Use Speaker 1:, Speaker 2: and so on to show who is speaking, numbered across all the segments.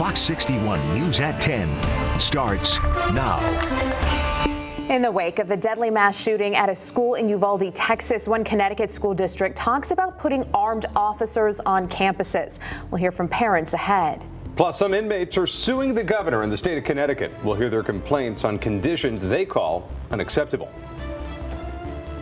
Speaker 1: Fox 61 News at 10 starts now.
Speaker 2: In the wake of the deadly mass shooting at a school in Uvalde, Texas, one Connecticut school district talks about putting armed officers on campuses. We'll hear from parents ahead.
Speaker 3: Plus, some inmates are suing the governor in the state of Connecticut. We'll hear their complaints on conditions they call unacceptable.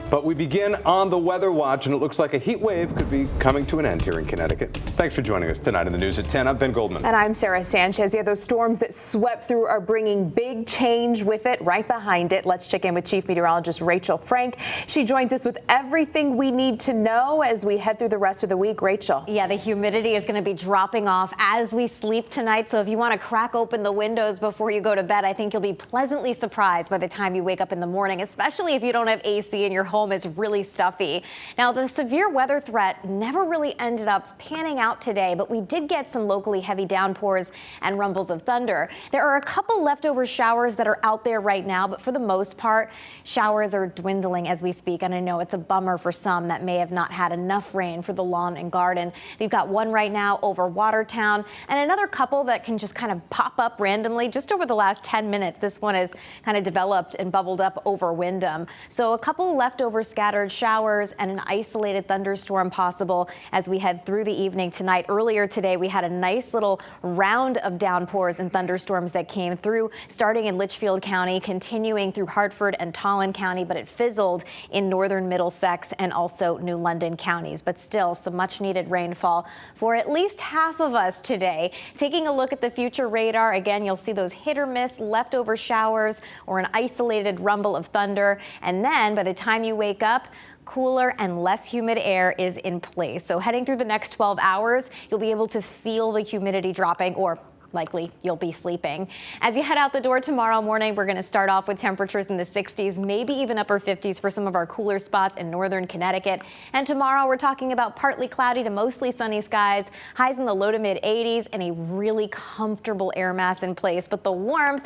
Speaker 3: But we begin on the weather watch, and it looks like a heat wave could be coming to an end here in Connecticut. Thanks for joining us tonight in the News at 10. I'm Ben Goldman.
Speaker 2: And I'm Sarah Sanchez. Yeah, those storms that swept through are bringing big change with it. Right behind it, let's check in with Chief Meteorologist Rachel Frank. She joins us with everything we need to know as we head through the rest of the week. Rachel.
Speaker 4: Yeah, the humidity is going to be dropping off as we sleep tonight. So if you want to crack open the windows before you go to bed, I think you'll be pleasantly surprised by the time you wake up in the morning, especially if you don't have AC in your home. Is really stuffy. Now, the severe weather threat never really ended up panning out today, but we did get some locally heavy downpours and rumbles of thunder. There are a couple leftover showers that are out there right now, but for the most part, showers are dwindling as we speak. And I know it's a bummer for some that may have not had enough rain for the lawn and garden. We've got one right now over Watertown and another couple that can just kind of pop up randomly just over the last 10 minutes. This one has kind of developed and bubbled up over Wyndham. So a couple leftover scattered showers and an isolated thunderstorm possible as we head through the evening tonight. Earlier today, we had a nice little round of downpours and thunderstorms that came through, starting in Litchfield County, continuing through Hartford and Tolland County, but it fizzled in northern Middlesex and also New London counties. But still, some much needed rainfall for at least half of us today. Taking a look at the future radar, again, you'll see those hit or miss leftover showers or an isolated rumble of thunder. And then by the time you wake up, cooler and less humid air is in place. So heading through the next 12 hours, you'll be able to feel the humidity dropping, or likely you'll be sleeping. As you head out the door tomorrow morning, we're going to start off with temperatures in the 60s, maybe even upper 50s for some of our cooler spots in northern Connecticut. And tomorrow we're talking about partly cloudy to mostly sunny skies, highs in the low to mid 80s, and a really comfortable air mass in place. But the warmth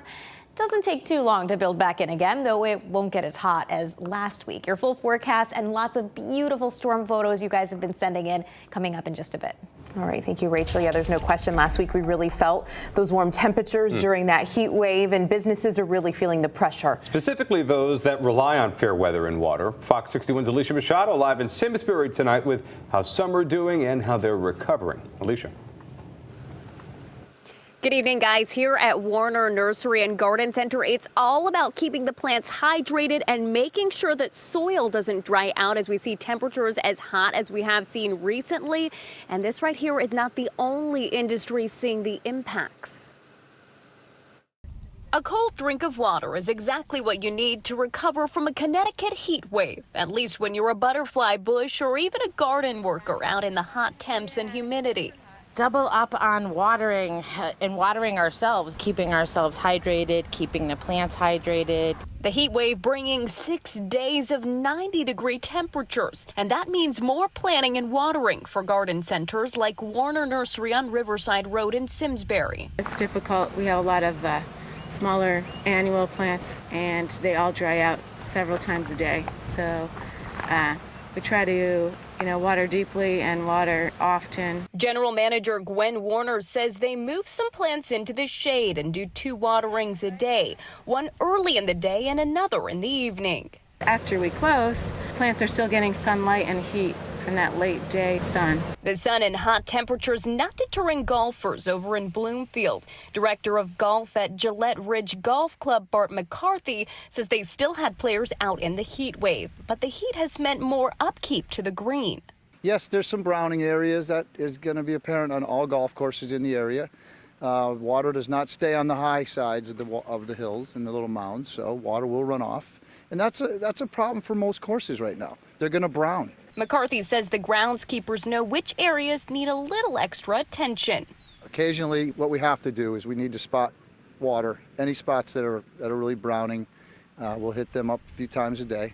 Speaker 4: doesn't take too long to build back in again, though it won't get as hot as last week. Your full forecast and lots of beautiful storm photos you guys have been sending in coming up in just a bit.
Speaker 2: All right. Thank you, Rachel. Yeah, there's no question. Last week, we really felt those warm temperatures during that heat wave, and businesses are really feeling the pressure.
Speaker 3: Specifically those that rely on fair weather and water. Fox 61's Alicia Machado live in Simsbury tonight with how some are doing and how they're recovering. Alicia.
Speaker 5: Good evening, guys. Here at Warner Nursery and Garden Center, it's all about keeping the plants hydrated and making sure that soil doesn't dry out as we see temperatures as hot as we have seen recently. And this right here is not the only industry seeing the impacts. A cold drink of water is exactly what you need to recover from a Connecticut heat wave, at least when you're a butterfly bush or even a garden worker out in the hot temps and humidity.
Speaker 6: Double up on watering and watering ourselves, keeping ourselves hydrated, keeping the plants hydrated.
Speaker 5: The heat wave bringing 6 days of 90-degree temperatures, and that means more planting and watering for garden centers like Warner Nursery on Riverside Road in Simsbury.
Speaker 7: It's difficult. We have a lot of smaller annual plants, and they all dry out several times a day. So we try to water deeply and water often.
Speaker 5: General Manager Gwen Warner says they move some plants into the shade and do 2 waterings a day, one early in the day and another in the evening.
Speaker 7: After we close, plants are still getting sunlight and heat from that late day sun.
Speaker 5: The sun and hot temperatures not deterring golfers over in Bloomfield. Director of golf at Gillette Ridge Golf Club, Bart McCarthy, says they still had players out in the heat wave, but the heat has meant more upkeep to the green.
Speaker 8: Yes, there's some browning areas that is going to be apparent on all golf courses in the area. Water does not stay on the high sides of the hills and the little mounds, so water will run off. And that's a problem for most courses right now. They're going to brown.
Speaker 5: McCarthy says the groundskeepers know which areas need a little extra attention.
Speaker 8: Occasionally, what we have to do is we need to spot water. Any spots that are really browning, we'll hit them up a few times a day.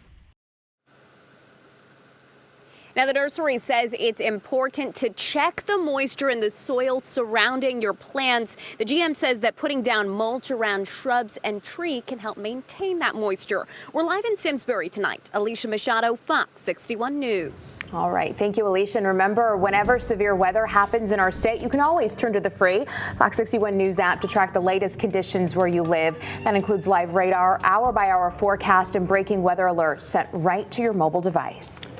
Speaker 5: Now, the nursery says it's important to check the moisture in the soil surrounding your plants. The GM says that putting down mulch around shrubs and tree can help maintain that moisture. We're live in Simsbury tonight. Alicia Machado, Fox 61 News.
Speaker 2: All right. Thank you, Alicia. And remember, whenever severe weather happens in our state, you can always turn to the free Fox 61 News app to track the latest conditions where you live. That includes live radar, hour-by-hour forecast, and breaking weather alerts sent right to your mobile device.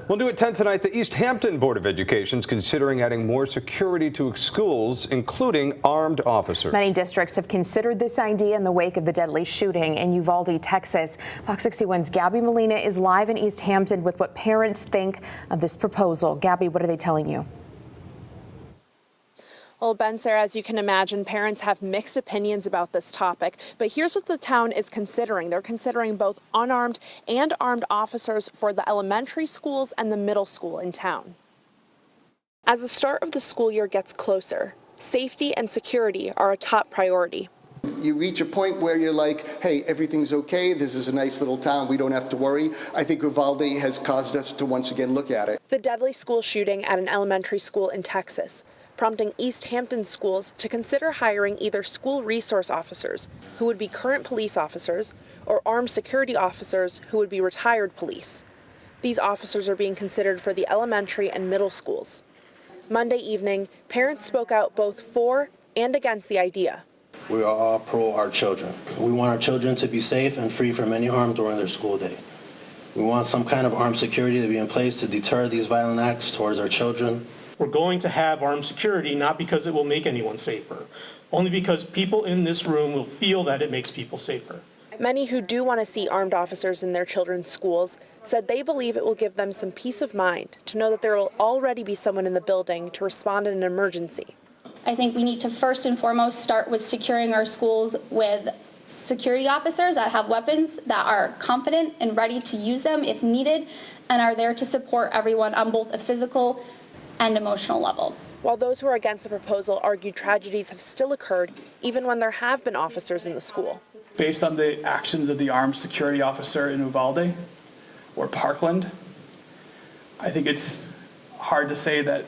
Speaker 3: We'll do at 10 tonight. The East Hampton Board of Education is considering adding more security to schools, including armed officers.
Speaker 2: Many districts have considered this idea in the wake of the deadly shooting in Uvalde, Texas. Fox 61's Gabby Molina is live in East Hampton with what parents think of this proposal. Gabby, what are they telling you?
Speaker 9: Well, Ben, Sarah, as you can imagine, parents have mixed opinions about this topic. But here's what the town is considering. They're considering both unarmed and armed officers for the elementary schools and the middle school in town. As the start of the school year gets closer, safety and security are a top priority.
Speaker 10: You reach a point where you're like, hey, everything's okay. This is a nice little town. We don't have to worry. I think Uvalde has caused us to once again look at it.
Speaker 9: The deadly school shooting at an elementary school in Texas, prompting East Hampton schools to consider hiring either school resource officers, who would be current police officers, or armed security officers, who would be retired police. These officers are being considered for the elementary and middle schools. Monday evening, parents spoke out both for and against the idea.
Speaker 11: We are all pro our children. We want our children to be safe and free from any harm during their school day. We want some kind of armed security to be in place to deter these violent acts towards our children.
Speaker 12: We're going to have armed security, not because it will make anyone safer, only because people in this room will feel that it makes people safer.
Speaker 9: Many who do want to see armed officers in their children's schools said they believe it will give them some peace of mind to know that there will already be someone in the building to respond in an emergency.
Speaker 13: I think we need to first and foremost start with securing our schools with security officers that have weapons, that are confident and ready to use them if needed, and are there to support everyone on both a physical and emotional level.
Speaker 9: While those who are against the proposal argue tragedies have still occurred even when there have been officers in the school.
Speaker 14: Based on the actions of the armed security officer in Uvalde or Parkland, I think it's hard to say that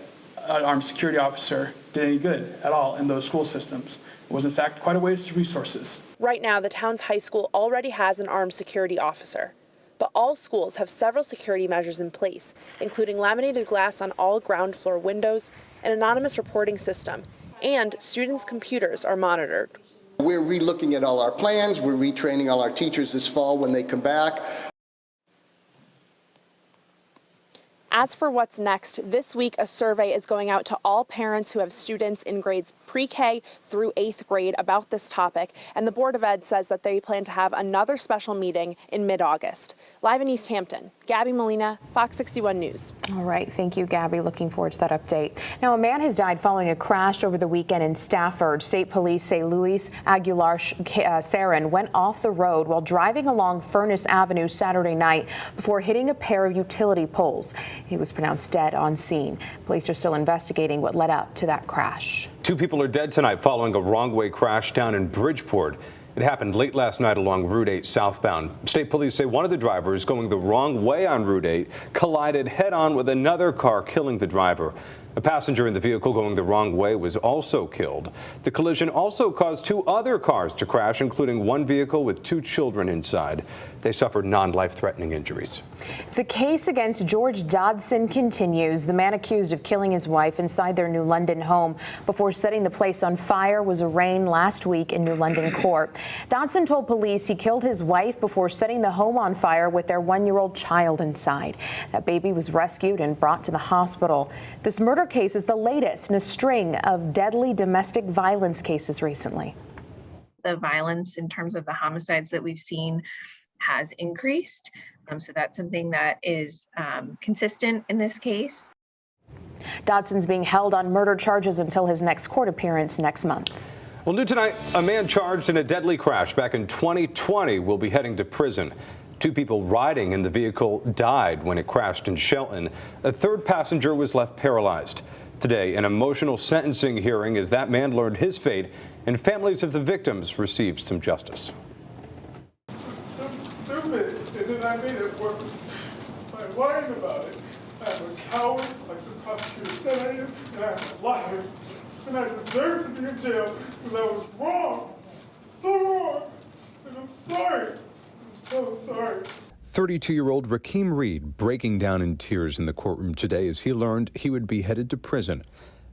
Speaker 14: an armed security officer did any good at all in those school systems. It was in fact quite a waste of resources.
Speaker 9: Right now, the town's high school already has an armed security officer. But all schools have several security measures in place, including laminated glass on all ground floor windows, an anonymous reporting system, and students' computers are monitored.
Speaker 10: We're re-looking at all our plans. We're retraining all our teachers this fall when they come back.
Speaker 9: As for what's next, this week a survey is going out to all parents who have students in grades pre-K through 8th grade about this topic, and the Board of Ed says that they plan to have another special meeting in mid-August. Live in East Hampton, Gabby Molina, Fox 61 News.
Speaker 2: All right, thank you, Gabby. Looking forward to that update. Now, a man has died following a crash over the weekend in Stafford. State police say Luis Aguilar Sarin went off the road while driving along Furnace Avenue Saturday night before hitting a pair of utility poles. He was pronounced dead on scene. Police are still investigating what led up to that crash.
Speaker 3: 2 people are dead tonight following a wrong-way crash down in Bridgeport. It happened late last night along Route 8 southbound. State police say one of the drivers going the wrong way on Route 8 collided head-on with another car, killing the driver. A passenger in the vehicle going the wrong way was also killed. The collision also caused 2 other cars to crash, including one vehicle with 2 children inside. They suffered non-life-threatening injuries.
Speaker 2: The case against George Dodson continues. The man accused of killing his wife inside their New London home before setting the place on fire was arraigned last week in New London court. Dodson told police he killed his wife before setting the home on fire with their 1-year-old child inside. That baby was rescued and brought to the hospital. This murder case is the latest in a string of deadly domestic violence cases recently.
Speaker 15: The violence in terms of the homicides that we've seen has increased. So that's something that is consistent in this case.
Speaker 2: Dodson's being held on murder charges until his next court appearance next month.
Speaker 3: Well, new tonight, a man charged in a deadly crash back in 2020 will be heading to prison. 2 people riding in the vehicle died when it crashed in Shelton. A 3rd passenger was left paralyzed. Today, an emotional sentencing hearing as that man learned his fate and families of the victims received some justice.
Speaker 16: Stupid, and then I made it worse by worrying about it. I'm a coward, like the prosecutor said I am, and I'm a liar. And I deserve to be in jail because I was wrong. So wrong. And I'm sorry. I'm so sorry.
Speaker 3: 32-year-old Rakeem Reed breaking down in tears in the courtroom today as he learned he would be headed to prison.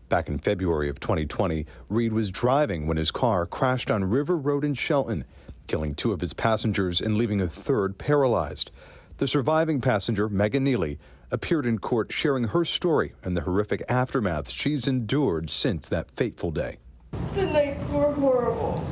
Speaker 3: Back in February of 2020, Reed was driving when his car crashed on River Road in Shelton, killing 2 of his passengers and leaving a 3rd paralyzed. The surviving passenger, Megan Neely, appeared in court sharing her story and the horrific aftermath she's endured since that fateful day.
Speaker 17: The nights were horrible.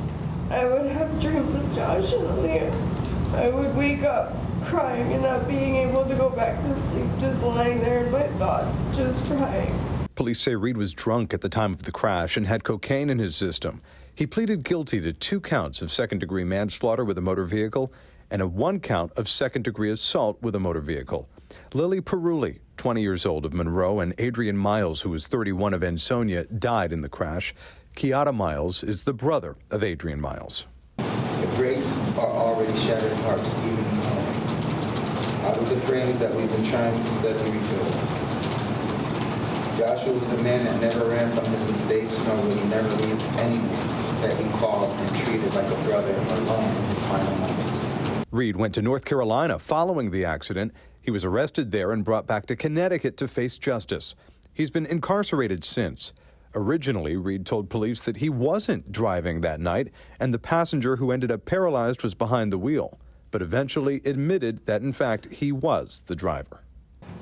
Speaker 17: I would have dreams of Josh and Aaliyah. I would wake up crying and not being able to go back to sleep, just lying there in my thoughts, just crying.
Speaker 3: Police say Reed was drunk at the time of the crash and had cocaine in his system. He pleaded guilty to 2 counts of 2nd-degree manslaughter with a motor vehicle and a 1 count of 2nd-degree assault with a motor vehicle. Lily Peruli, 20 years old, of Monroe, and Adrian Miles, who was 31, of Ansonia, died in the crash. Kiata Miles is the brother of Adrian Miles.
Speaker 18: The breaks are already shattered hearts, even out of the frames that we've been trying to steadily rebuild. Joshua was a man that never ran from his mistakes, nor would he never leave anyone that he called and treated like a brother alone in his final moments.
Speaker 3: Reed went to North Carolina following the accident. He was arrested there and brought back to Connecticut to face justice. He's been incarcerated since. Originally, Reed told police that he wasn't driving that night and the passenger who ended up paralyzed was behind the wheel, but eventually admitted that, in fact, he was the driver.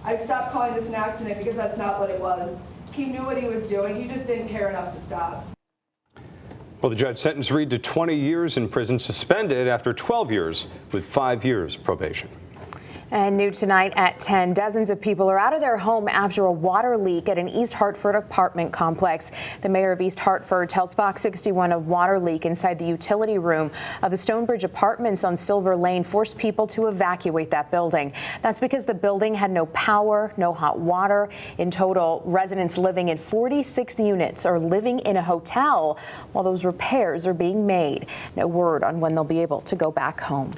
Speaker 19: I've stopped calling this an accident because that's not what it was. He knew what he was doing. He just didn't care enough to stop.
Speaker 3: Well, the judge sentenced Reed to 20 years in prison, suspended after 12 years with 5 years probation.
Speaker 2: And new tonight at 10, dozens of people are out of their home after a water leak at an East Hartford apartment complex. The mayor of East Hartford tells Fox 61 a water leak inside the utility room of the Stonebridge Apartments on Silver Lane forced people to evacuate that building. That's because the building had no power, no hot water. In total, residents living in 46 units are living in a hotel while those repairs are being made. No word on when they'll be able to go back home.